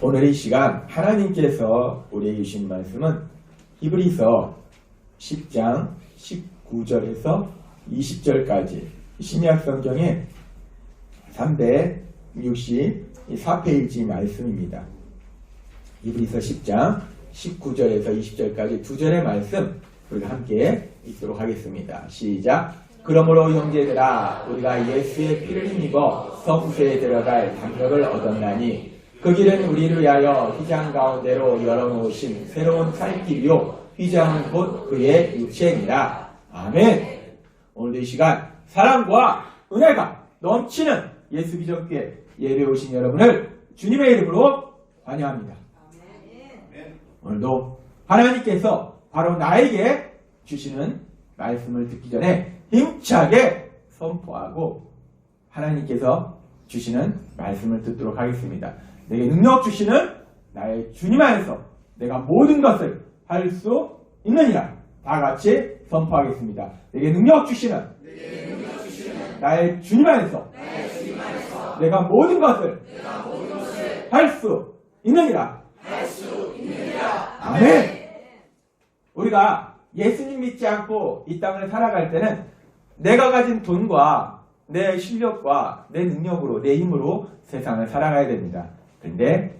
오늘 이 시간 하나님께서 우리에게 주신 말씀은 히브리서 10장 19절에서 20절까지 신약 성경의 364페이지 말씀입니다. 히브리서 10장 19절에서 20절까지 두 절의 말씀 우리가 함께 읽도록 하겠습니다. 시작. 그러므로 형제들아 우리가 예수의 피를 힘입어 성소에 들어갈 담력을 얻었나니 그 길은 우리를 위하여 휘장 가운데로 열어놓으신 새로운 살 길이요 휘장은 곧 그의 육체니라. 아멘. 오늘도 이 시간 사랑과 은혜가 넘치는 예수 기적교회 예배 오신 여러분을 주님의 이름으로 환영합니다. 오늘도 하나님께서 바로 나에게 주시는 말씀을 듣기 전에 힘차게 선포하고 하나님께서 주시는 말씀을 듣도록 하겠습니다. 내게 능력 주시는 나의 주님 안에서 내가 모든 것을 할 수 있느니라. 다 같이 선포하겠습니다. 내게 능력 주시는 나의 주님 안에서 내가 모든 것을 할 수 있느니라. 아멘. 우리가 예수님 믿지 않고 이 땅을 살아갈 때는 내가 가진 돈과 내 실력과 내 능력으로 내 힘으로 세상을 살아가야 됩니다. 근데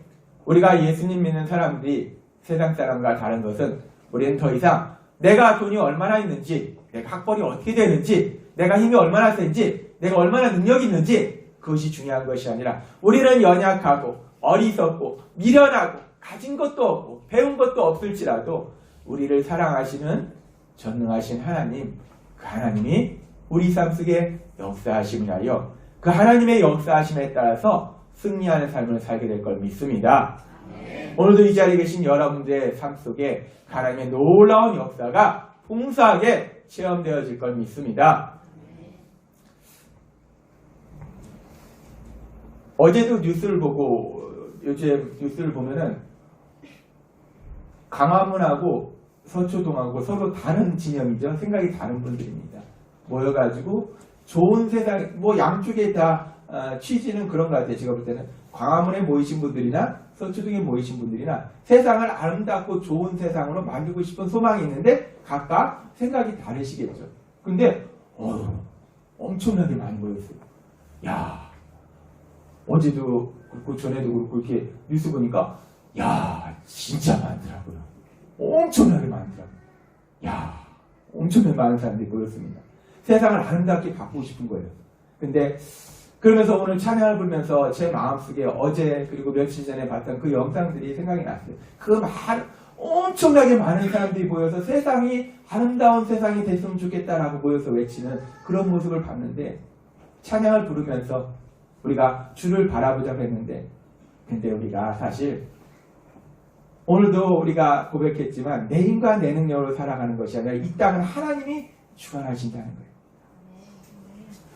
우리가 예수님 믿는 사람들이 세상 사람과 다른 것은 우리는 더 이상 내가 돈이 얼마나 있는지, 내가 학벌이 어떻게 되는지, 내가 힘이 얼마나 센지, 내가 얼마나 능력이 있는지 그것이 중요한 것이 아니라 우리는 연약하고 어리석고 미련하고 가진 것도 없고 배운 것도 없을지라도 우리를 사랑하시는 전능하신 하나님, 그 하나님이 우리 삶 속에 역사하심을 하여 그 하나님의 역사하심에 따라서 승리하는 삶을 살게 될 걸 믿습니다. 오늘도 이 자리에 계신 여러분들의 삶 속에 하나님의 놀라운 역사가 풍성하게 체험되어질 걸 믿습니다. 어제도 뉴스를 보고 요즘 뉴스를 보면은 강화문하고 서초동하고 서로 다른 진영이죠. 생각이 다른 분들입니다. 모여가지고 좋은 세상, 뭐 양쪽에 다 취지는 그런 것 같아요. 제가 볼 때는 광화문에 모이신 분들이나 서초동에 모이신 분들이나 세상을 아름답고 좋은 세상으로 만들고 싶은 소망이 있는데 각각 생각이 다르시겠죠. 근데 엄청나게 많이 모였어요. 야, 어제도 그렇고 전에도 그렇고 이렇게 뉴스 보니까 야, 진짜 많더라고요. 엄청나게 많더라고요. 야, 엄청나게 많은 사람들이 모였습니다. 세상을 아름답게 바꾸고 싶은 거예요. 근데 그러면서 오늘 찬양을 부르면서 제 마음속에 어제 그리고 며칠 전에 봤던 그 영상들이 생각이 났어요. 엄청나게 많은 사람들이 모여서 세상이 아름다운 세상이 됐으면 좋겠다라고 모여서 외치는 그런 모습을 봤는데 찬양을 부르면서 우리가 주를 바라보자고 했는데 근데 우리가 사실 오늘도 우리가 고백했지만 내 힘과 내 능력으로 살아가는 것이 아니라 이 땅은 하나님이 주관하신다는 거예요.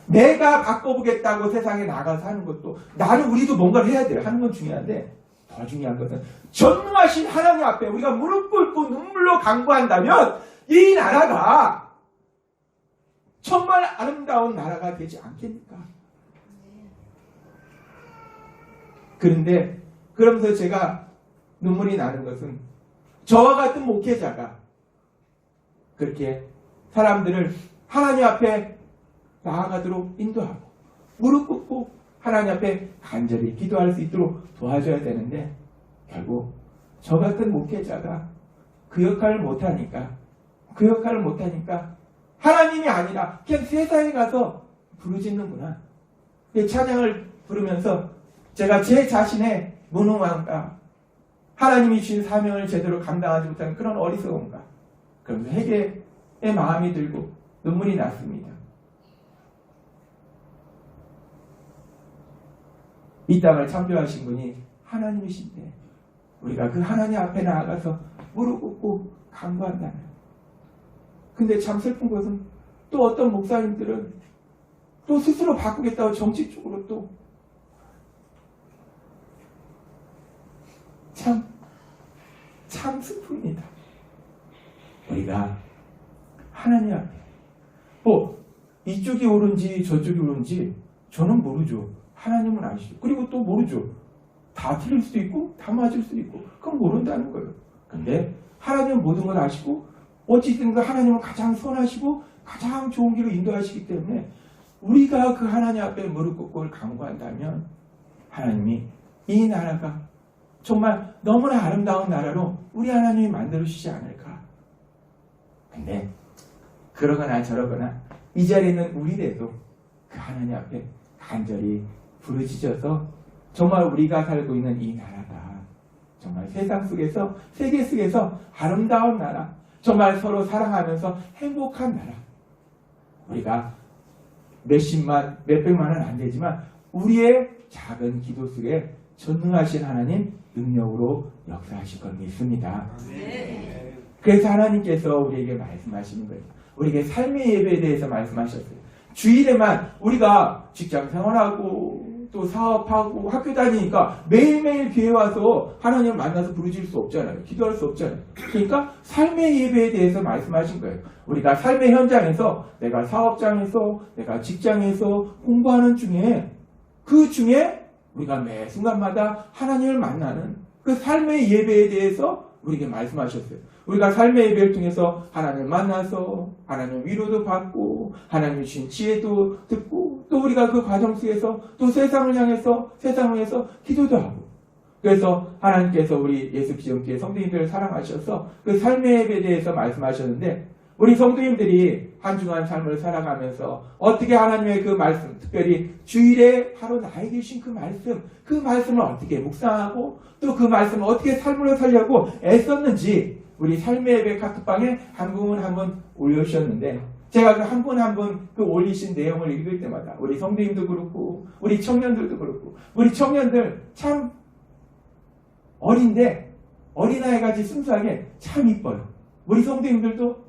내가 바꿔보겠다고 세상에 나가서 하는 것도 나는 우리도 뭔가를 해야 돼요. 하는 건 중요한데 더 중요한 것은 전능하신 하나님 앞에 우리가 무릎 꿇고 눈물로 간구한다면 이 나라가 정말 아름다운 나라가 되지 않겠습니까? 그런데 그러면서 제가 눈물이 나는 것은 저와 같은 목회자가 그렇게 사람들을 하나님 앞에 나아가도록 인도하고 무릎 꿇고 하나님 앞에 간절히 기도할 수 있도록 도와줘야 되는데 결국 저 같은 목회자가 그 역할을 못하니까 하나님이 아니라 그냥 세상에 가서 부르짖는구나. 찬양을 부르면서 제가 제 자신의 무능함과 하나님이 주신 사명을 제대로 감당하지 못하는 그런 어리석음과 그러면서 회개의 마음이 들고 눈물이 났습니다. 이 땅을 창조하신 분이 하나님이신데 우리가 그 하나님 앞에 나아가서 무릎 꿇고 간구한다면 근데 참 슬픈 것은 또 어떤 목사님들은 또 스스로 바꾸겠다고 정치적으로 또 참 슬픕니다. 우리가 하나님 앞에 이쪽이 옳은지 저쪽이 옳은지 저는 모르죠. 하나님은 아시죠. 그리고 또 모르죠. 다 틀릴 수도 있고 다 맞을 수도 있고 그건 모른다는 거예요. 근데 하나님은 모든 걸 아시고 어찌든 그 하나님은 가장 선하시고 가장 좋은 길로 인도하시기 때문에 우리가 그 하나님 앞에 무릎 꿇고 간구한다면 하나님이 이 나라가 정말 너무나 아름다운 나라로 우리 하나님이 만들어주시지 않을까. 근데 그러거나 저러거나 이 자리에 있는 우리들도 그 하나님 앞에 간절히 부르짖어서 정말 우리가 살고 있는 이 나라가 정말 세상 속에서 세계 속에서 아름다운 나라, 정말 서로 사랑하면서 행복한 나라. 우리가 몇십만, 몇백만은 안 되지만 우리의 작은 기도 속에 전능하신 하나님 능력으로 역사하실 걸 믿습니다. 그래서 하나님께서 우리에게 말씀하시는 거예요. 우리에게 삶의 예배에 대해서 말씀하셨어요. 주일에만 우리가 직장 생활하고 또 사업하고 학교 다니니까 매일매일 교회 와서 하나님을 만나서 부르짖을 수 없잖아요. 기도할 수 없잖아요. 그러니까 삶의 예배에 대해서 말씀하신 거예요. 우리가 삶의 현장에서 내가 사업장에서 내가 직장에서 공부하는 중에 그 중에 우리가 매 순간마다 하나님을 만나는 그 삶의 예배에 대해서 우리에게 말씀하셨어요. 우리가 삶의 예배를 통해서 하나님을 만나서 하나님 위로도 받고 하나님 주신 지혜도 듣고 또 우리가 그 과정 속에서 또 세상을 향해서 기도도 하고 그래서 하나님께서 우리 예수 기존교회 성도님들을 사랑하셔서 그 삶의 예배에 대해서 말씀하셨는데 우리 성도님들이 한 주간 삶을 살아가면서 어떻게 하나님의 그 말씀, 특별히 주일에 바로 나에게 주신 그 말씀을 어떻게 묵상하고 또 그 말씀을 어떻게 삶으로 살려고 애썼는지 우리 삶의 예배 카톡방에 한 분 한 분 올려주셨는데 제가 그 한 분 한 분 그 올리신 내용을 읽을 때마다 우리 성도님도 그렇고 우리 청년들도 그렇고 우리 청년들 참 어린데 어린아이같이 순수하게 참 이뻐요. 우리 성도님들도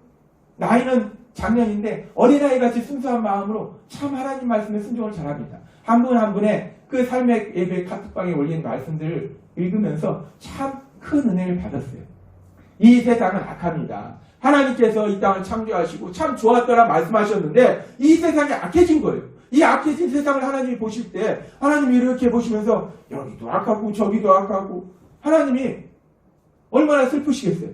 나이는 작년인데 어린아이같이 순수한 마음으로 참 하나님 말씀에 순종을 잘합니다. 한 분 한 분의 그 삶의 예배 카톡방에 올린 말씀들을 읽으면서 참 큰 은혜를 받았어요. 이 세상은 악합니다. 하나님께서 이 땅을 창조하시고 참 좋았더라 말씀하셨는데 이 세상이 악해진 거예요. 이 악해진 세상을 하나님이 보실 때 하나님이 이렇게 보시면서 여기도 악하고 저기도 악하고 하나님이 얼마나 슬프시겠어요.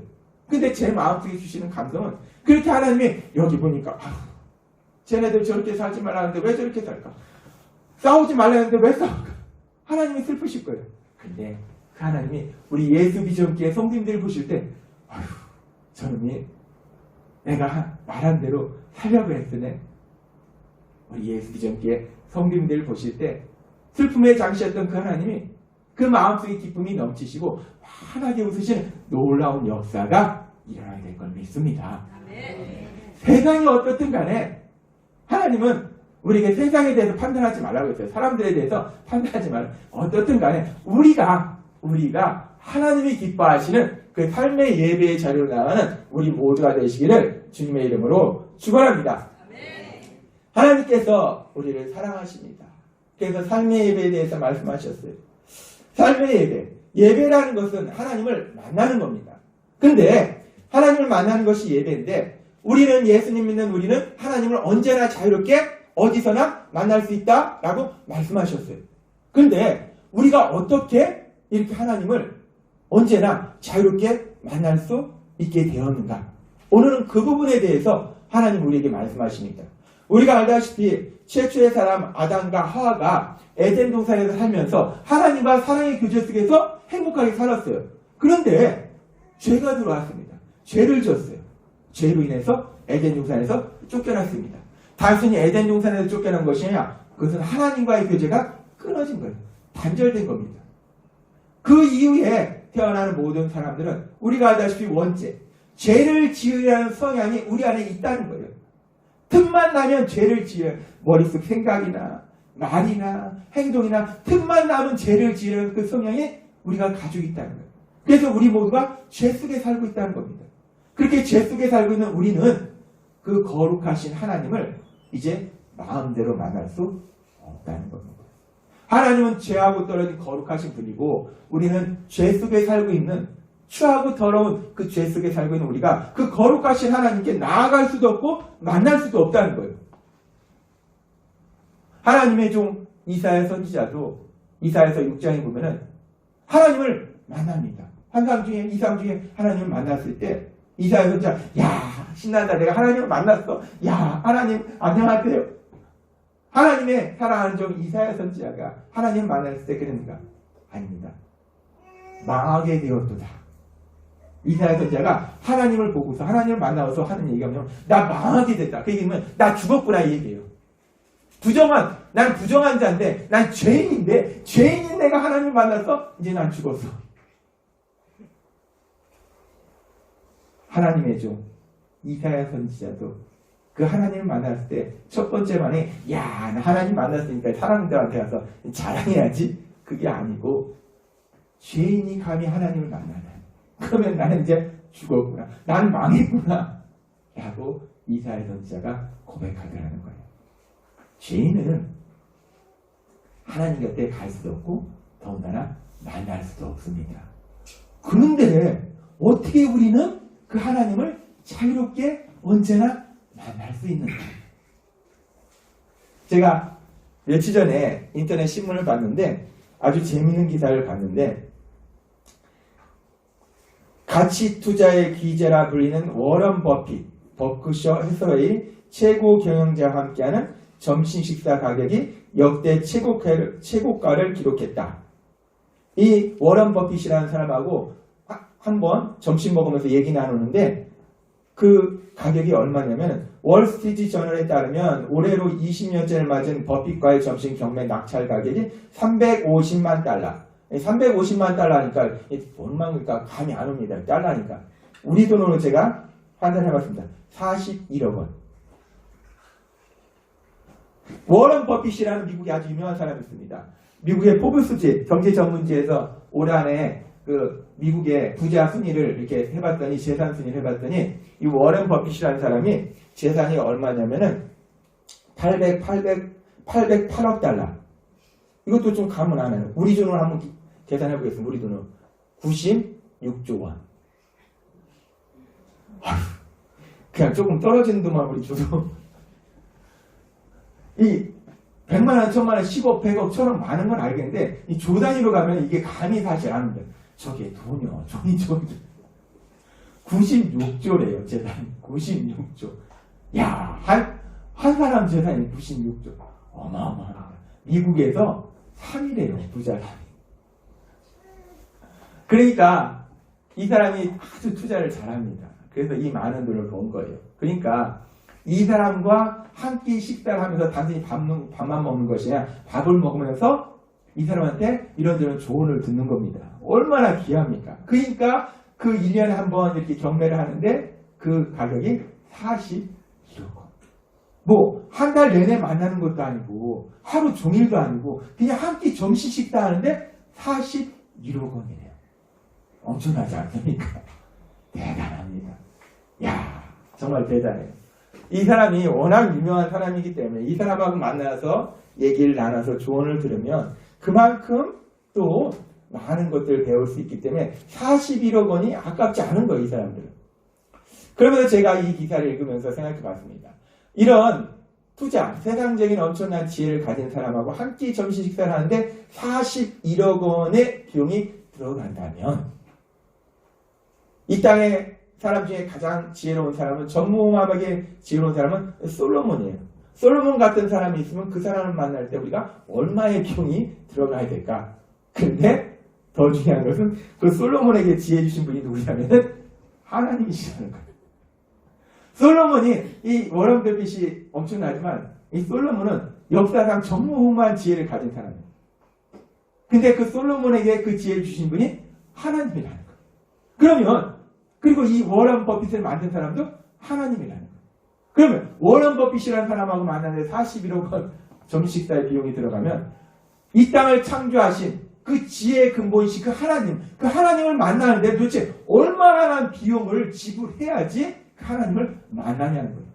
근데 제 마음속에 주시는 감성은 그렇게 하나님이 여기 보니까 쟤네들 저렇게 살지 말라는데 왜 저렇게 살까? 싸우지 말라는데 왜 싸울까? 하나님이 슬프실 거예요. 근데 그 하나님이 우리 예수 비전교회 성도님들을 보실 때 저놈이 내가 말한 대로 살려고 했으네. 우리 예수 비전교회 성도님들을 보실 때 슬픔의 장시였던 그 하나님이 그 마음속에 기쁨이 넘치시고 환하게 웃으시는 놀라운 역사가 일어나게 될 걸 믿습니다. 세상이 어떻든 간에 하나님은 우리에게 세상에 대해서 판단하지 말라고 했어요. 사람들에 대해서 판단하지 말라. 어떻든 간에 우리가 하나님이 기뻐하시는 그 삶의 예배의 자리로 나가는 우리 모두가 되시기를 주님의 이름으로 축원합니다. 하나님께서 우리를 사랑하십니다. 그래서 삶의 예배에 대해서 말씀하셨어요. 삶의 예배라는 것은 하나님을 만나는 겁니다. 근데 하나님을 만나는 것이 예배인데 우리는 예수님 믿는 우리는 하나님을 언제나 자유롭게 어디서나 만날 수 있다라고 말씀하셨어요. 근데 우리가 어떻게 이렇게 하나님을 언제나 자유롭게 만날 수 있게 되었는가? 오늘은 그 부분에 대해서 하나님 우리에게 말씀하십니다. 우리가 알다시피 최초의 사람 아담과 하와가 에덴 동산에서 살면서 하나님과 사랑의 교제 속에서 행복하게 살았어요. 그런데 죄가 들어왔습니다. 죄를 지었어요. 죄로 인해서 에덴 동산에서 쫓겨났습니다. 단순히 에덴 동산에서 쫓겨난 것이 아니라 그것은 하나님과의 교제가 끊어진 거예요. 단절된 겁니다. 그 이후에 태어나는 모든 사람들은 우리가 알다시피 원죄, 죄를 지으려는 성향이 우리 안에 있다는 거예요. 틈만 나면 죄를 지어 머릿속 생각이나 말이나 행동이나 틈만 나면 죄를 지으려는 그 성향이 우리가 가지고 있다는 거예요. 그래서 우리 모두가 죄 속에 살고 있다는 겁니다. 그렇게 죄 속에 살고 있는 우리는 그 거룩하신 하나님을 이제 마음대로 만날 수 없다는 겁니다. 하나님은 죄하고 떨어진 거룩하신 분이고 우리는 죄 속에 살고 있는 추하고 더러운 그 죄 속에 살고 있는 우리가 그 거룩하신 하나님께 나아갈 수도 없고 만날 수도 없다는 거예요. 하나님의 종 이사야 선지자도 이사야서 6장에 보면은 하나님을 만납니다. 이상 중에 하나님을 만났을 때 이사야 선지자 야 신난다 내가 하나님을 만났어. 야 하나님 안녕하세요. 하나님의 사랑하는 종 이사야 선지자가 하나님을 만났을 때 그럽니까? 아닙니다. 망하게 되었도다. 이사야 선지자가 하나님을 보고서 하나님을 만나서 하는 얘기가 뭐냐면 나 망하게 됐다. 그 얘기는 나 죽었구나 이 얘기예요. 난 부정한 자인데 난 죄인인데 죄인인 내가 하나님을 만나서 이제 난 죽었어. 하나님의 종 이사야 선지자도 그 하나님을 만났을 때 첫 번째 만에 야 나 하나님 만났으니까 사람들한테 가서 자랑해야지 그게 아니고 죄인이 감히 하나님을 만나면 그러면 나는 이제 죽었구나 난 망했구나 라고 이사야 선지자가 고백하더라는 거예요. 죄인은 하나님 곁에 갈 수도 없고 더군다나 만날 수도 없습니다. 그런데 어떻게 우리는 그 하나님을 자유롭게 언제나 만날 수 있는가? 제가 며칠 전에 인터넷 신문을 봤는데 아주 재미있는 기사를 봤는데 가치 투자의 귀재라 불리는 워런 버핏, 버크셔 해서웨이 최고 경영자와 함께하는 점심 식사 가격이 역대 최고가를 기록했다. 이 워런 버핏이라는 사람하고 한번 점심 먹으면서 얘기 나누는데 그 가격이 얼마냐면 월스트리트 저널에 따르면 올해로 20년째를 맞은 버핏과의 점심 경매 낙찰 가격이 350만 달러. 350만 달러니까 얼마니까 감이 안 옵니다. 달러니까. 우리 돈으로 제가 환산해봤습니다. 41억 원. 워런 버핏이라는 미국의 아주 유명한 사람이 있습니다. 미국의 포브스지 경제 전문지에서 올 한해 그 미국의 부자 순위를 이렇게 해봤더니 재산 순위를 해봤더니 이 워런 버핏이라는 사람이 재산이 얼마냐면은 808억 달러. 이것도 좀 감은 안 해요. 우리 돈으로 한번 계산해 보겠습니다. 우리 돈으로 96조 원. 그냥 조금 떨어지는 돈만 우리 줘도 이 100만 원, 1000만 원, 10억, 100억, 1000억 많은 건 알겠는데 이 조 단위로 가면 이게 감이 사실 안 돼요. 저게 돈이요. 종이 96조래요. 재산이. 96조. 야, 한 사람 재산이 96조. 어마어마합니다. 미국에서 3위래요. 부자 3위. 그러니까 이 사람이 아주 투자를 잘합니다. 그래서 이 많은 돈을 번 거예요. 그러니까 이 사람과 한 끼 식사를 하면서 단순히 밥만 먹는 것이 아니라 밥을 먹으면서 이 사람한테 이런저런 조언을 듣는 겁니다. 얼마나 귀합니까? 그러니까 그 1년에 한 번 이렇게 경매를 하는데 그 가격이 41억 원. 뭐 한 달 내내 만나는 것도 아니고 하루 종일도 아니고 그냥 한 끼 점심 식사 하는데 41억 원이래요. 엄청나지 않습니까? 대단합니다. 야 정말 대단해요. 이 사람이 워낙 유명한 사람이기 때문에 이 사람하고 만나서 얘기를 나눠서 조언을 들으면 그만큼 또 많은 것들을 배울 수 있기 때문에 41억 원이 아깝지 않은 거예요. 이 사람들은. 그러면서 제가 이 기사를 읽으면서 생각해 봤습니다. 이런 투자, 세상적인 엄청난 지혜를 가진 사람하고 한 끼 점심 식사를 하는데 41억 원의 비용이 들어간다면 이 땅의 사람 중에 가장 지혜로운 사람은 전무후무하게 지혜로운 사람은 솔로몬이에요. 솔로몬 같은 사람이 있으면 그 사람을 만날 때 우리가 얼마의 비용이 들어가야 될까? 근데 더 중요한 것은 그 솔로몬에게 지혜 주신 분이 누구냐면은 하나님이시라는 거예요. 솔로몬이 이 워런 버핏이 엄청나지만 이 솔로몬은 역사상 전무후무한 지혜를 가진 사람이에요. 근데 그 솔로몬에게 그 지혜를 주신 분이 하나님이라는 거예요. 그러면 그리고 이 워런 버핏을 만든 사람도 하나님이라는 거예요. 그러면 워런 버핏이라는 사람하고 만나는데 41억 원 점심식사의 비용이 들어가면 이 땅을 창조하신 그 지혜의 근본이신 그 하나님을 만나는데 도대체 얼마나 비용을 지불해야지 그 하나님을 만나냐는 거예요.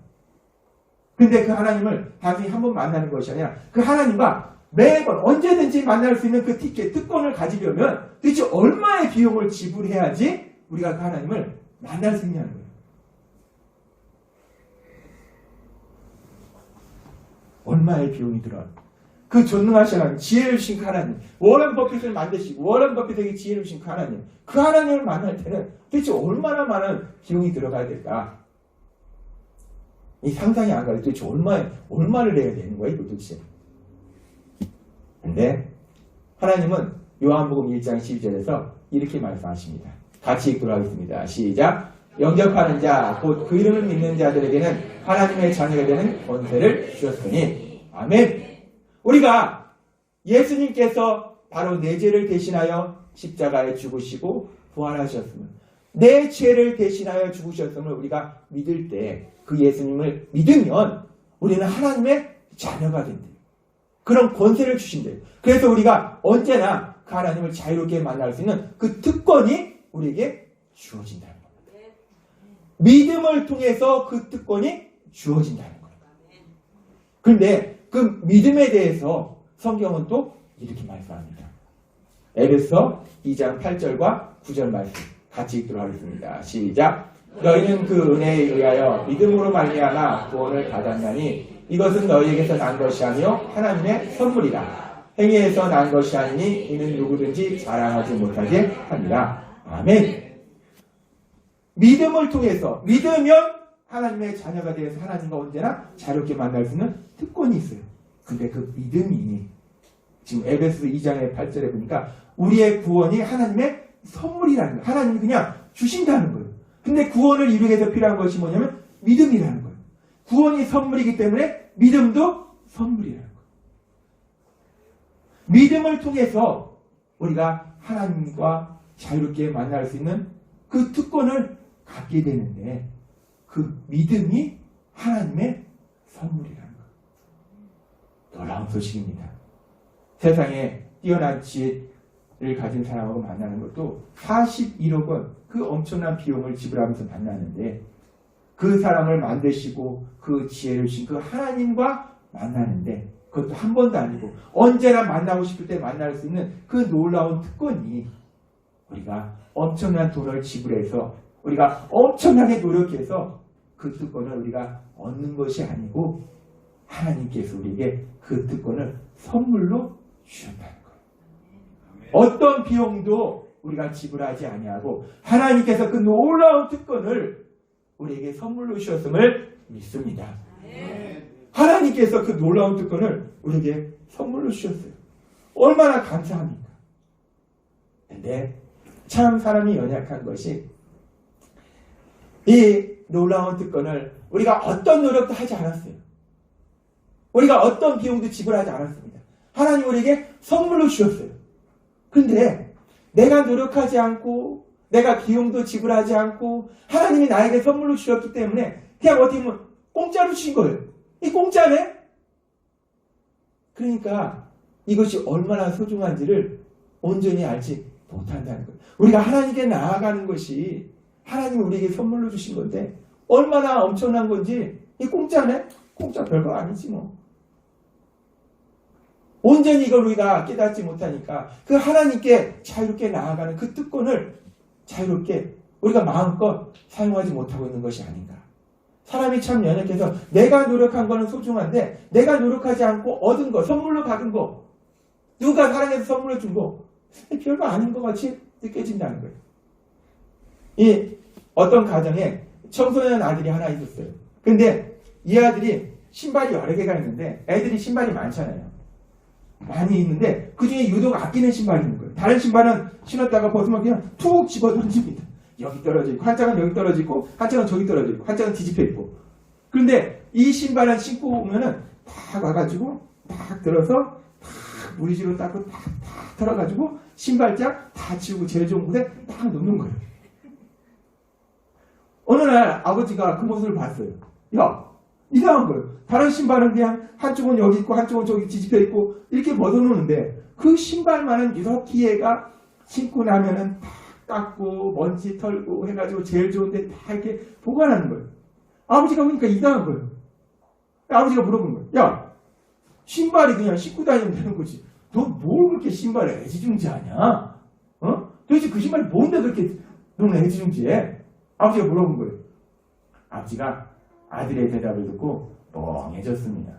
근데 그 하나님을 단순히 한 번 만나는 것이 아니라 그 하나님과 매번 언제든지 만날 수 있는 그 특권을 가지려면 도대체 얼마의 비용을 지불해야지 우리가 그 하나님을 만날 수 있냐는 거예요. 얼마의 비용이 들어요? 그 전능하신 하나님, 지혜를 주신 그 하나님, 워런 버핏을 만드시고 워런 버핏에게 지혜를 주신 그 하나님, 그 하나님을 만날 때는 도대체 얼마나 많은 비용이 들어가야 될까? 이 상상이 안 가요. 도대체 얼마를 내야 되는 거야, 이거 도대체. 근데 하나님은 요한복음 1장 12절에서 이렇게 말씀하십니다. 같이 읽도록 하겠습니다. 시작. 영접하는 자, 곧 그 이름을 믿는 자들에게는 하나님의 자녀가 되는 권세를 주셨으니. 아멘. 우리가 예수님께서 바로 내 죄를 대신하여 십자가에 죽으시고 부활하셨음을, 내 죄를 대신하여 죽으셨음을 우리가 믿을 때 그 예수님을 믿으면 우리는 하나님의 자녀가 된대요. 그런 권세를 주신대요. 그래서 우리가 언제나 그 하나님을 자유롭게 만날 수 있는 그 특권이 우리에게 주어진다는 겁니다. 믿음을 통해서 그 특권이 주어진다는 겁니다. 그런데 그 믿음에 대해서 성경은 또 이렇게 말씀합니다. 에베소 2장 8절과 9절 말씀 같이 읽도록 하겠습니다. 시작. 너희는 그 은혜에 의하여 믿음으로 말미암아 구원을 받았나니 이것은 너희에게서 난 것이 아니요 하나님의 선물이라. 행위에서 난 것이 아니니 이는 누구든지 자랑하지 못하게 합니다. 아멘. 믿음을 통해서 믿으면 하나님의 자녀가 되어서 하나님과 언제나 자유롭게 만날 수 있는 특권이 있어요. 근데 그 믿음이 지금 에베소 2장의 8절에 보니까 우리의 구원이 하나님의 선물이라는 거예요. 하나님이 그냥 주신다는 거예요. 근데 구원을 이루기 위해서 필요한 것이 뭐냐면 믿음이라는 거예요. 구원이 선물이기 때문에 믿음도 선물이라는 거예요. 믿음을 통해서 우리가 하나님과 자유롭게 만날 수 있는 그 특권을 갖게 되는데 그 믿음이 하나님의 선물이라는 거예요. 놀라운 소식입니다. 세상에 뛰어난 지혜를 가진 사람하고 만나는 것도 41억 원, 그 엄청난 비용을 지불하면서 만나는데 그 사람을 만드시고 그 지혜를 주신 그 하나님과 만나는데 그것도 한 번도 아니고 언제나 만나고 싶을 때 만날 수 있는 그 놀라운 특권이 우리가 엄청난 돈을 지불해서 우리가 엄청나게 노력해서 그 특권을 우리가 얻는 것이 아니고 하나님께서 우리에게 그 특권을 선물로 주셨다는 거예요. 어떤 비용도 우리가 지불하지 아니하고 하나님께서 그 놀라운 특권을 우리에게 선물로 주셨음을 믿습니다. 하나님께서 그 놀라운 특권을 우리에게 선물로 주셨어요. 얼마나 감사합니까? 근데 참 사람이 연약한 것이 이 놀라운 특권을 우리가 어떤 노력도 하지 않았어요. 우리가 어떤 비용도 지불하지 않았습니다. 하나님 우리에게 선물로 주셨어요. 그런데 내가 노력하지 않고 내가 비용도 지불하지 않고 하나님이 나에게 선물로 주셨기 때문에 그냥 어떻게 보면 공짜로 주신 거예요. 이 공짜네? 그러니까 이것이 얼마나 소중한지를 온전히 알지 못한다는 거예요. 우리가 하나님께 나아가는 것이 하나님이 우리에게 선물로 주신 건데 얼마나 엄청난 건지 이 공짜네? 공짜 별거 아니지 뭐. 온전히 이걸 우리가 깨닫지 못하니까 그 하나님께 자유롭게 나아가는 그 특권을 자유롭게 우리가 마음껏 사용하지 못하고 있는 것이 아닌가. 사람이 참 연약해서 내가 노력한 거는 소중한데 내가 노력하지 않고 얻은 거, 선물로 받은 거, 누가 사랑해서 선물로 준 거 별거 아닌 것 같이 느껴진다는 거예요. 이 어떤 가정에 청소년 아들이 하나 있었어요. 근데 이 아들이 신발이 여러 개가 있는데 애들이 신발이 많잖아요. 많이 있는데 그 중에 유독 아끼는 신발이 있는 거예요. 다른 신발은 신었다가 벗으면 그냥 툭 집어 던집니다. 여기 떨어져 있고 한 짝은 여기 떨어져 있고 한 짝은 저기 떨어져 있고 한 짝은 뒤집혀 있고. 그런데 이 신발은 신고 오면은 딱 와가지고 딱 들어서 딱 물이지로 닦고 딱 들어가지고 신발짝 다 치우고 제일 좋은 곳에 딱 놓는 거예요. 어느 날 아버지가 그 모습을 봤어요. 야, 이상한 거예요. 다른 신발은 그냥 한쪽은 여기 있고 한쪽은 저기 뒤집혀 있고 이렇게 벗어놓는데 그 신발만은 이렇게 얘가 신고 나면은 다 닦고 먼지 털고 해가지고 제일 좋은데 다 이렇게 보관하는 거예요. 아버지가 보니까 이상한 거예요. 아버지가 물어본 거예요. 야, 신발이 그냥 신고 다니면 되는 거지. 너 뭘 그렇게 신발에 애지중지하냐? 어? 도대체 그 신발이 뭔데 그렇게 너는 애지중지해? 아버지가 물어본 거예요. 아버지가 아들의 대답을 듣고 멍해졌습니다.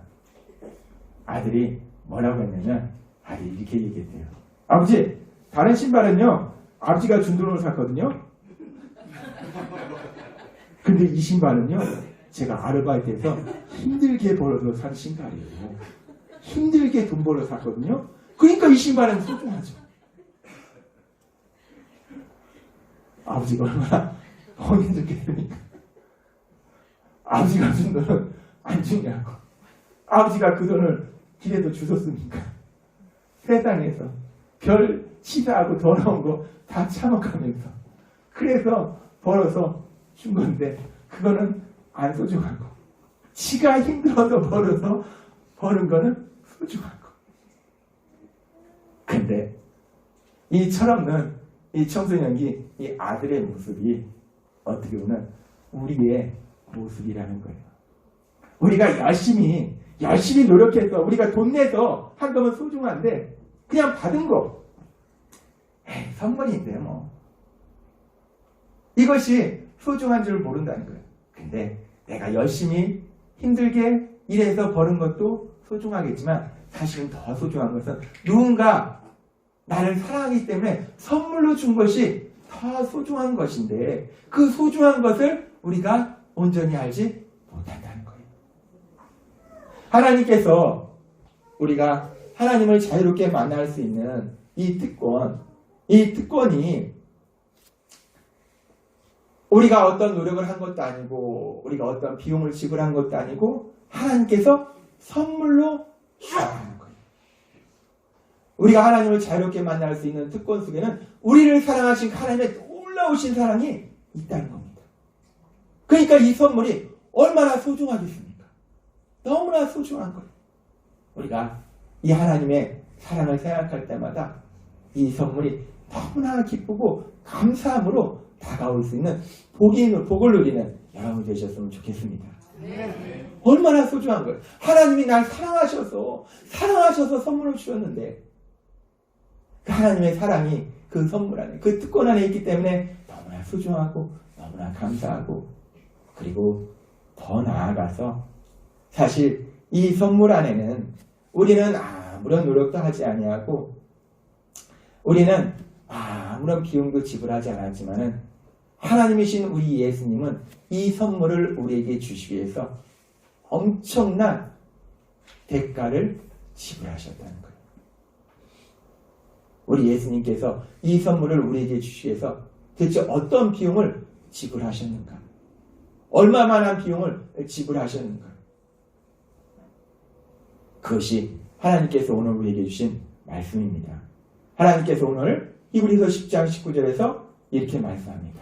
아들이 뭐라고 했냐면 아들이 이렇게 얘기했대요. 아버지, 다른 신발은요 아버지가 준 돈으로 샀거든요. 근데 이 신발은요 제가 아르바이트해서 힘들게 벌어서 산 신발이에요. 힘들게 돈 벌어 샀거든요. 그러니까 이 신발은 소중하죠. 아버지가 얼마나 엉이 좋겠습니까? 아버지가 준 돈은 안 중요하고 아버지가 그 돈을 길에도 주셨으니까 세상에서 별 치사하고 더러운 거 다 참아가면서 그래서 벌어서 준 건데 그거는 안 소중하고 지가 힘들어서 벌어서 버는 거는 소중하고. 근데 이 철없는 이 청소년기 이 아들의 모습이 어떻게 보면 우리의 모습이라는 거예요. 우리가 열심히 노력해서 우리가 돈 내서 한 거면 소중한데 그냥 받은 거 에이, 선물인데 뭐 이것이 소중한 줄 모른다는 거예요. 근데 내가 열심히 힘들게 일해서 버는 것도 소중하겠지만 사실은 더 소중한 것은 누군가 나를 사랑하기 때문에 선물로 준 것이 더 소중한 것인데 그 소중한 것을 우리가 온전히 알지 못한다는 거예요. 하나님께서 우리가 하나님을 자유롭게 만날 수 있는 이 특권이 우리가 어떤 노력을 한 것도 아니고 우리가 어떤 비용을 지불한 것도 아니고 하나님께서 선물로 주셨다는 거예요. 우리가 하나님을 자유롭게 만날 수 있는 특권 속에는 우리를 사랑하신 하나님의 놀라우신 사랑이 있다는 겁니다. 그러니까 이 선물이 얼마나 소중하겠습니까? 너무나 소중한 거예요. 우리가 이 하나님의 사랑을 생각할 때마다 이 선물이 너무나 기쁘고 감사함으로 다가올 수 있는 복을 누리는 여러분이 되셨으면 좋겠습니다. 네. 얼마나 소중한 거예요. 하나님이 날 사랑하셔서 선물을 주셨는데 그 하나님의 사랑이 그 선물 안에 그 특권 안에 있기 때문에 너무나 소중하고 너무나 감사하고 그리고 더 나아가서 사실 이 선물 안에는 우리는 아무런 노력도 하지 아니하고 우리는 아무런 비용도 지불하지 않았지만은 하나님이신 우리 예수님은 이 선물을 우리에게 주시기 위해서 엄청난 대가를 지불하셨다는 거예요. 우리 예수님께서 이 선물을 우리에게 주시기 위해서 대체 어떤 비용을 지불하셨는가? 얼마만한 비용을 지불하셨는가? 그것이 하나님께서 오늘 우리에게 주신 말씀입니다. 하나님께서 오늘 히브리서 10장 19절에서 이렇게 말씀합니다.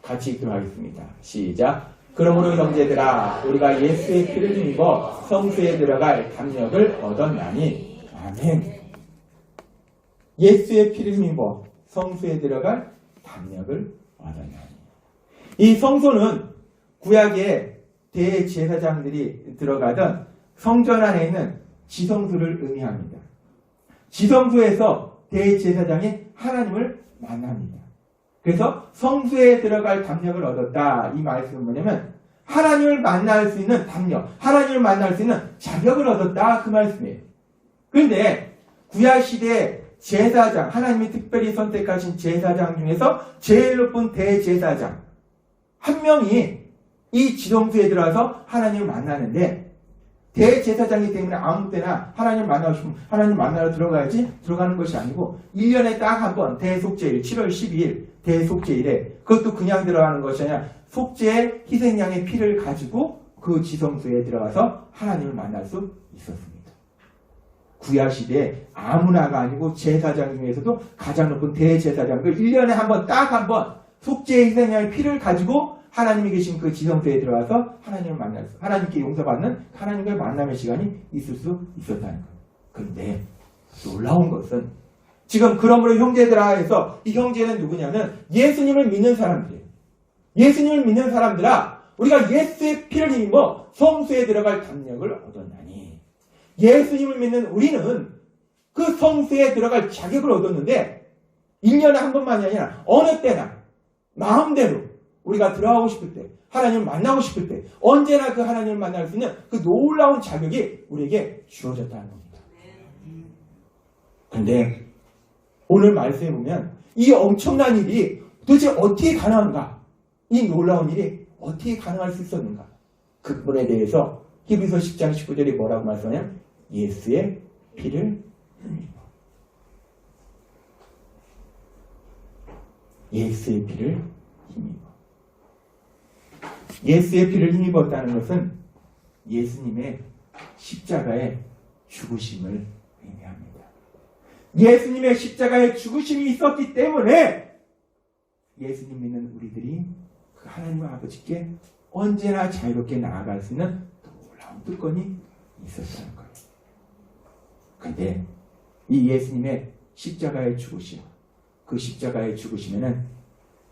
같이 읽도록 하겠습니다. 시작. 그러므로 형제들아 우리가 예수의 피를 힘입어 성수에 들어갈 담력을 얻었나니. 아멘. 예수의 피를 힘입어 성수에 들어갈 담력을 얻었나니. 이 성소는 구약의 대제사장들이 들어가던 성전 안에 있는 지성소를 의미합니다. 지성소에서 대제사장이 하나님을 만납니다. 그래서 성수에 들어갈 담력을 얻었다. 이 말씀은 뭐냐면 하나님을 만날 수 있는 담력, 하나님을 만날 수 있는 자격을 얻었다. 그 말씀이에요. 그런데 구약시대 제사장, 하나님이 특별히 선택하신 제사장 중에서 제일 높은 대제사장 한 명이 이 지성소에 들어와서 하나님을 만나는데 대제사장이기 때문에 아무 때나 하나님 만나고 싶으면 하나님 만나러 들어가야지 들어가는 것이 아니고 1년에 딱 한 번 대속죄일 7월 12일 대속죄일에 그것도 그냥 들어가는 것이 아니라 속죄의 희생양의 피를 가지고 그 지성소에 들어가서 하나님을 만날 수 있었습니다. 구약시대에 아무나가 아니고 제사장 중에서도 가장 높은 대제사장 그 1년에 한 번 딱 한 번 속죄의 희생양의 피를 가지고 하나님이 계신 그 지성소에 들어가서 하나님을 만날 수, 하나님께 용서받는 하나님과의 만남의 시간이 있을 수 있었다는 거예요. 그런데 놀라운 것은 지금 그러므로 형제들아 해서 이 형제는 누구냐면 예수님을 믿는 사람들이에요. 예수님을 믿는 사람들아 우리가 예수의 피를 힘입어 성소에 들어갈 담력을 얻었나니. 예수님을 믿는 우리는 그 성소에 들어갈 자격을 얻었는데 1년에 한 번만이 아니라 어느 때나 마음대로 우리가 들어가고 싶을 때, 하나님을 만나고 싶을 때 언제나 그 하나님을 만날 수 있는 그 놀라운 자격이 우리에게 주어졌다는 겁니다. 근데 오늘 말씀해 보면 이 엄청난 일이 도대체 어떻게 가능한가? 이 놀라운 일이 어떻게 가능할 수 있었는가? 그 부분에 대해서 히브리서 10장 19절이 뭐라고 말씀하냐면 예수의 피를 힘입어. 예수의 피를 힘입어. 예수의 피를 힘입었다는 것은 예수님의 십자가의 죽으심을 의미합니다. 예수님의 십자가의 죽으심이 있었기 때문에 예수님 믿는 우리들이 그 하나님 아버지께 언제나 자유롭게 나아갈 수 있는 놀라운 특권이 있었다는 거예요. 그런데 이 예수님의 십자가의 죽으심, 그 십자가의 죽으심에는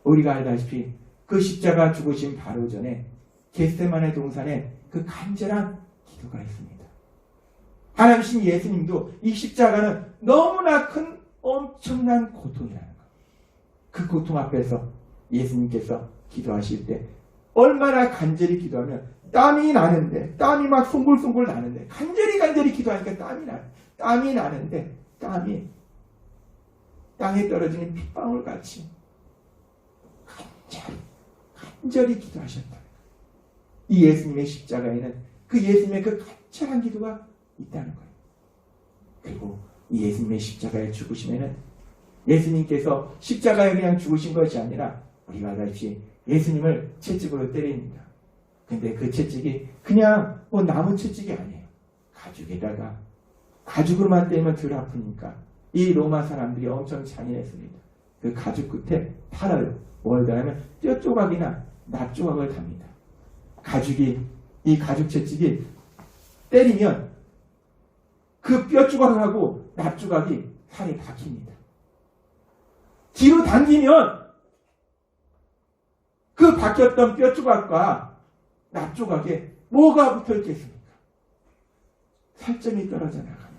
우리가 알다시피 그 십자가 죽으심 바로 전에 겟세마네 동산에 그 간절한 기도가 있습니다. 하나님신 예수님도 이 십자가는 너무나 큰 엄청난 고통이라는 거예요. 그 고통 앞에서 예수님께서 기도하실 때 얼마나 간절히 기도하면 땀이 나는데, 땀이 막 송골송골 나는데, 간절히 기도하니까 땀이 나는데 땀이 땅에 떨어지는 핏방울 같이 간절히 기도하셨다. 이 예수님의 십자가에는 그 예수님의 그 간절한 기도가 있다는 거예요. 그리고 이 예수님의 십자가의 죽으심에는 예수님께서 십자가에 그냥 죽으신 것이 아니라 우리가 알다시피 예수님을 채찍으로 때립니다. 근데 그 채찍이 그냥 뭐 나무 채찍이 아니에요. 가죽에다가, 가죽으로만 때리면 덜 아프니까 이 로마 사람들이 엄청 잔인했습니다. 그 가죽 끝에 달아요. 뭘 달하면 뼈 조각이나 납 조각을 답니다. 이 가죽 채찍이 때리면 그 뼈 조각하고 납 조각이 살에 박힙니다. 뒤로 당기면 그 박혔던 뼈 조각과 납 조각에 뭐가 붙어 있겠습니까? 살점이 떨어져 나갑니다.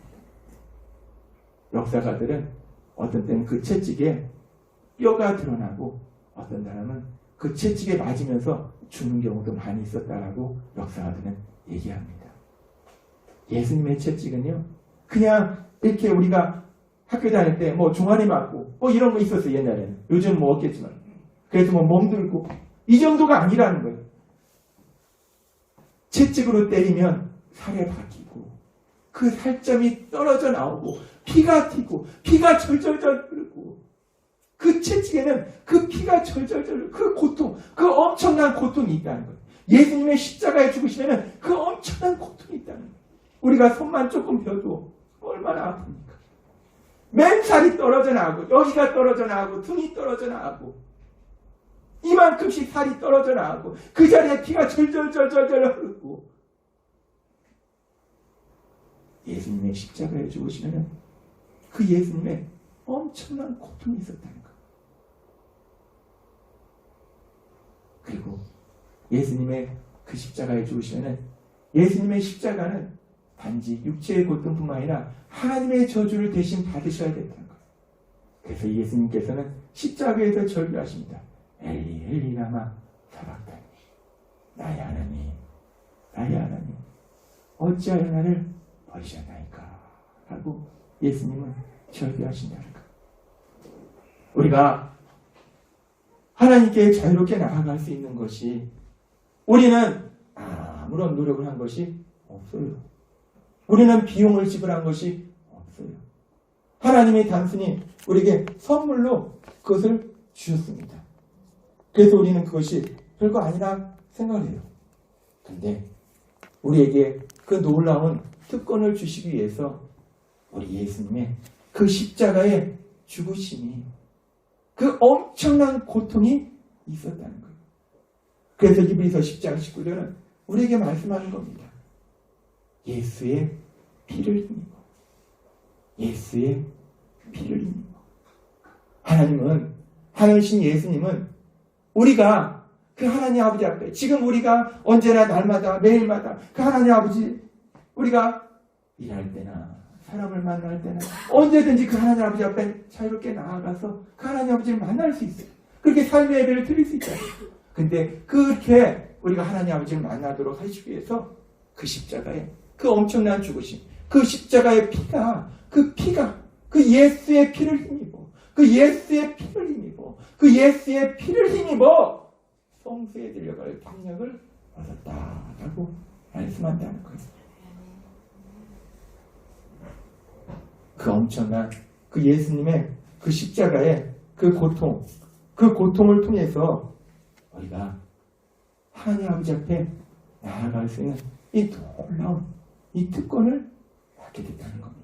역사가들은 어떤 때는 그 채찍에 뼈가 드러나고 어떤 사람은 그 채찍에 맞으면서 죽는 경우도 많이 있었다라고 역사가들은 얘기합니다. 예수님의 채찍은요, 그냥 이렇게 우리가 학교 다닐 때 뭐 종아리 맞고 뭐 이런 거 있었어요, 옛날에는. 요즘 뭐 없겠지만. 그래서 뭐 몸들고 이 정도가 아니라는 거예요. 채찍으로 때리면 살에 박히고 그 살점이 떨어져 나오고 피가 튀고 피가 절절절 흐르고 그 채찍에는 그 피가 절절절 그 고통, 그 엄청난 고통이 있다는 거예요. 예수님의 십자가에 죽으시면 그 엄청난 고통이 있다는 거예요. 우리가 손만 조금 펴도 얼마나 아픕니까? 맨살이 떨어져 나가고 여기가 떨어져 나가고 등이 떨어져 나가고 이만큼씩 살이 떨어져 나가고 그 자리에 피가 절절절절절 흐르고 예수님의 십자가에 죽으시면 그 예수님의 엄청난 고통이 있었다는 거예요. 그리고 예수님의 그 십자가에 죽으시면 예수님의 십자가는 단지 육체의 고통뿐만 아니라 하나님의 저주를 대신 받으셔야 됐다는 거예요. 그래서 예수님께서는 십자가에서 절규하십니다. 엘리 엘리 라마 사박다니, 나의 하나님 나의 하나님 어찌하여 나를 버리셨나이까 라고 예수님은 절규하신다는 거예요. 우리가 하나님께 자유롭게 나아갈 수 있는 것이 우리는 아무런 노력을 한 것이 없어요. 우리는 비용을 지불한 것이 없어요. 하나님이 단순히 우리에게 선물로 그것을 주셨습니다. 그래서 우리는 그것이 별거 아니라 생각을 해요. 그런데 우리에게 그 놀라운 특권을 주시기 위해서 우리 예수님의 그 십자가의 죽으심이 그 엄청난 고통이 있었다는 거예요. 그래서 히브리서 10장 19절은 우리에게 말씀하는 겁니다. 예수의 피를 힘입어. 예수의 피를 힘입어. 하나님신 예수님은 우리가 그 하나님 아버지 앞에 지금 우리가 언제나 날마다 매일마다 그 하나님 아버지 우리가 일할 때나 사람을 만날 때나 언제든지 그 하나님 아버지 앞에 자유롭게 나아가서 그 하나님 아버지를 만날 수 있어요. 그렇게 삶의 예배를 드릴 수 있잖아요. 근데 그렇게 우리가 하나님 아버지를 만나도록 하시기 위해서 그 십자가에 그 엄청난 죽으심, 그 십자가의 피가 그 예수의 피를 힘입어. 그 예수의 피를 힘입어. 그 예수의 피를 힘입어 성수에 들려갈 능력을 얻었다라고 말씀한다는 거예요. 그 엄청난 그 예수님의 그 십자가의 그 고통을 통해서 우리가 하나님 아버지 앞에 나아갈 수 있는 이 놀라운 이 특권을 받게 됐다는 겁니다.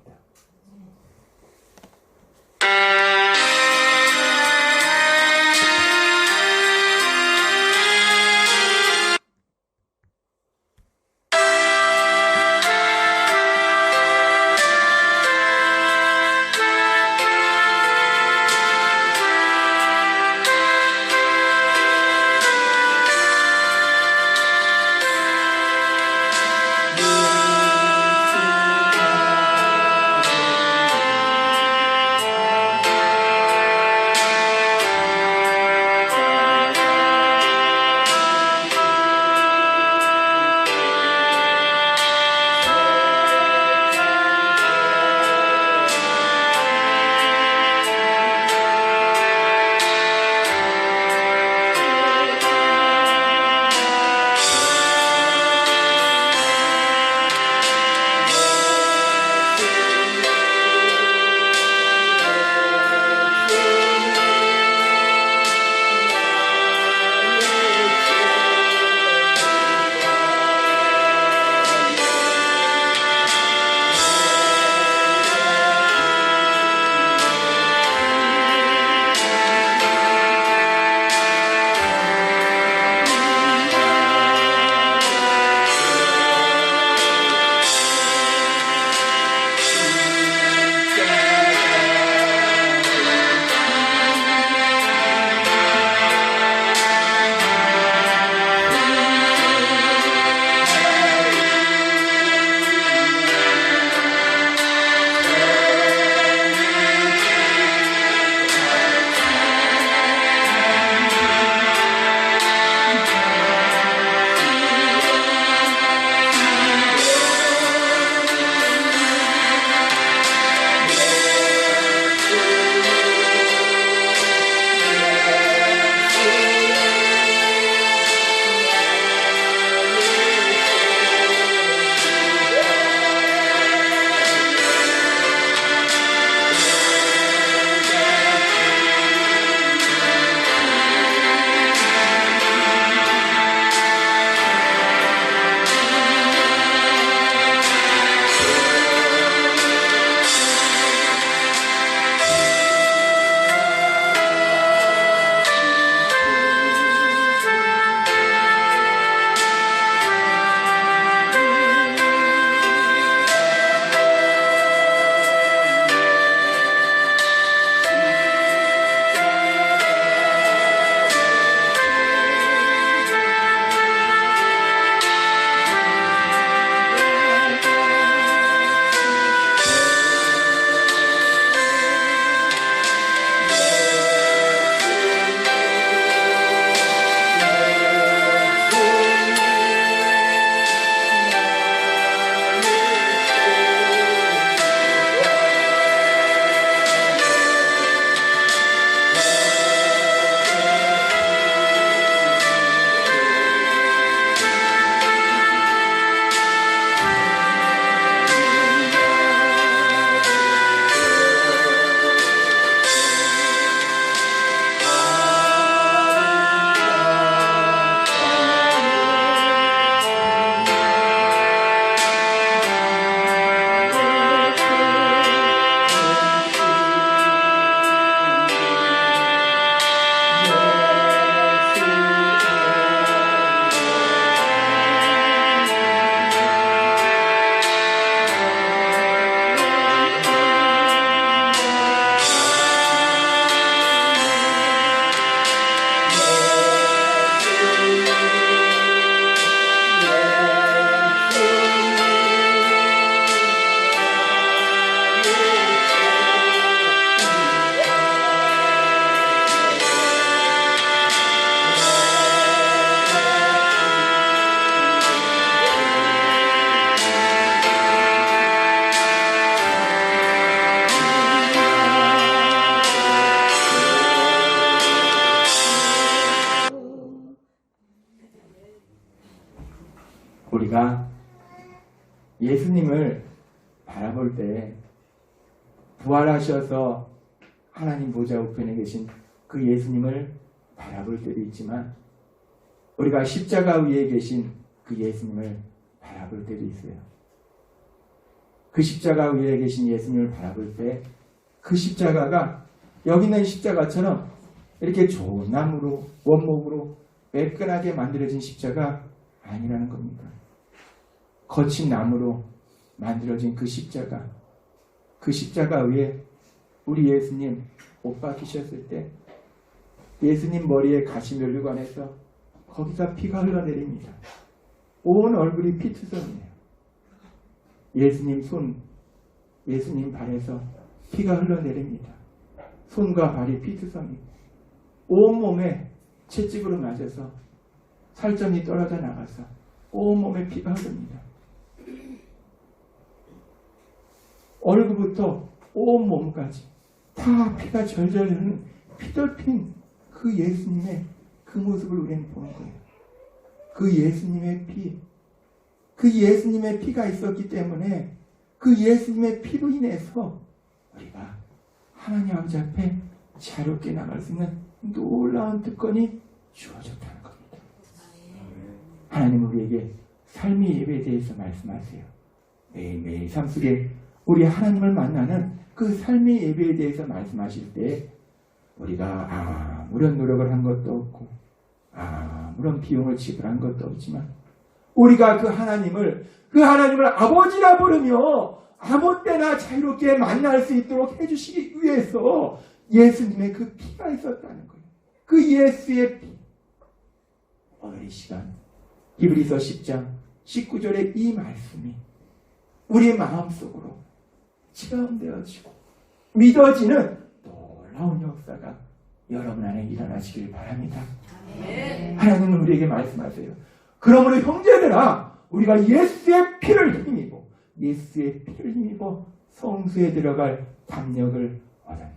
우리가 예수님을 바라볼 때 부활하셔서 하나님 보좌 우편에 계신 그 예수님을 바라볼 때도 있지만 우리가 십자가 위에 계신 그 예수님을 바라볼 때도 있어요. 그 십자가 위에 계신 예수님을 바라볼 때 그 십자가가 여기 있는 십자가처럼 이렇게 좋은 나무로 원목으로 매끈하게 만들어진 십자가 아니라는 겁니다. 거친 나무로 만들어진 그 십자가 위에 우리 예수님 못 박히셨을 때 예수님 머리에 가시면류관에서 거기서 피가 흘러내립니다. 온 얼굴이 피투성이에요. 예수님 손, 예수님 발에서 피가 흘러내립니다. 손과 발이 피투성이 온몸에 채찍으로 맞아서 살점이 떨어져 나가서 온몸에 피가 흐릅니다. 얼굴부터 온몸까지 다 피가 절절 흐르는 피돌핀 그 예수님의 그 모습을 우리는 보는 거예요. 그 예수님의 피가 있었기 때문에 그 예수님의 피로 인해서 우리가 하나님 아버지 앞에 자유롭게 나갈 수 있는 놀라운 특권이 주어졌다는 겁니다. 하나님은 우리에게 삶의 예배에 대해서 말씀하세요. 매일매일 삶 속에 우리 하나님을 만나는 그 삶의 예배에 대해서 말씀하실 때 우리가 아무런 노력을 한 것도 없고 아무런 비용을 지불한 것도 없지만 우리가 그 하나님을 아버지라 부르며 아무 때나 자유롭게 만날 수 있도록 해주시기 위해서 예수님의 그 피가 있었다는 거예요. 그 예수의 피. 오늘 이 시간 히브리서 10장 19절의 이 말씀이 우리의 마음속으로 체험되어지고 믿어지는 놀라운 역사가 여러분 안에 일어나시길 바랍니다. 하나님은 우리에게 말씀하세요. 그러므로 형제들아 우리가 예수의 피를 힘입어 성수에 들어갈 담력을 얻었나니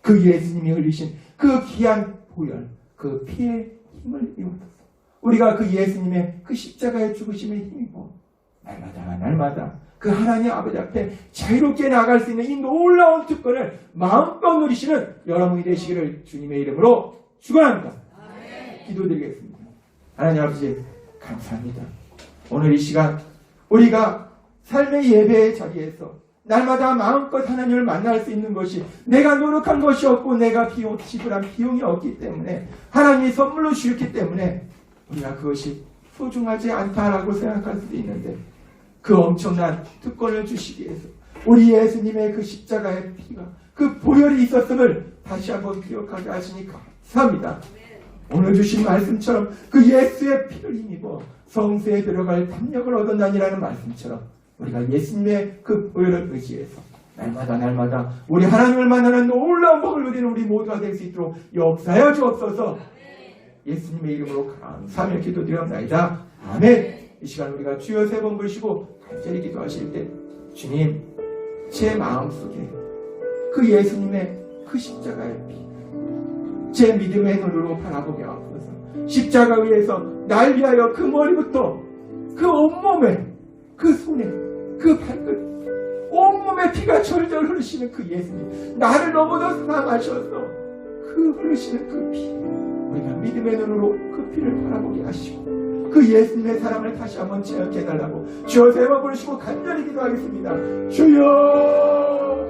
그 예수님이 흘리신 그 귀한 보혈 그 피의 힘을 입어서 우리가 그 예수님의 그 십자가의 죽으심에 힘입어 날마다 그 하나님 아버지 앞에 자유롭게 나갈 수 있는 이 놀라운 특권을 마음껏 누리시는 여러분이 되시기를 주님의 이름으로 축원합니다. 기도드리겠습니다. 하나님 아버지 감사합니다. 오늘 이 시간 우리가 삶의 예배의 자리에서 날마다 마음껏 하나님을 만날 수 있는 것이 내가 노력한 것이 없고 내가 지불한 비용이 없기 때문에 하나님이 선물로 주셨기 때문에 우리가 그것이 소중하지 않다라고 생각할 수도 있는데 그 엄청난 특권을 주시기 위해서 우리 예수님의 그 십자가의 피가 그 보혈이 있었음을 다시 한번 기억하게 하시니 감사합니다. 오늘 주신 말씀처럼 그 예수의 피를 힘입어 성수에 들어갈 담력을 얻었나니라는 말씀처럼 우리가 예수님의 그 보혈을 의지해서 날마다 우리 하나님을 만나는 놀라운 복을 누리는 우리 모두가 될 수 있도록 역사하여 주옵소서. 예수님의 이름으로 감사하며 기도드렸나이다. 아멘. 이 시간 우리가 주여 세 번 부르시고 간절히 기도하실 때 주님 제 마음속에 그 예수님의 그 십자가의 피 제 믿음의 눈으로 바라보게 하옵소서. 십자가 위에서 날 위하여 그 머리부터 그 온몸에 그 손에 그 발끝 온몸에 피가 절절 흐르시는 그 예수님 나를 너무도 사랑하셔서 그 흐르시는 그 피 우리가 믿음의 눈으로 그 피를 바라보게 하시고 그 예수님의 사랑을 다시 한번 체험해달라고 주여 세 번 부르시고 간절히 기도하겠습니다. 주여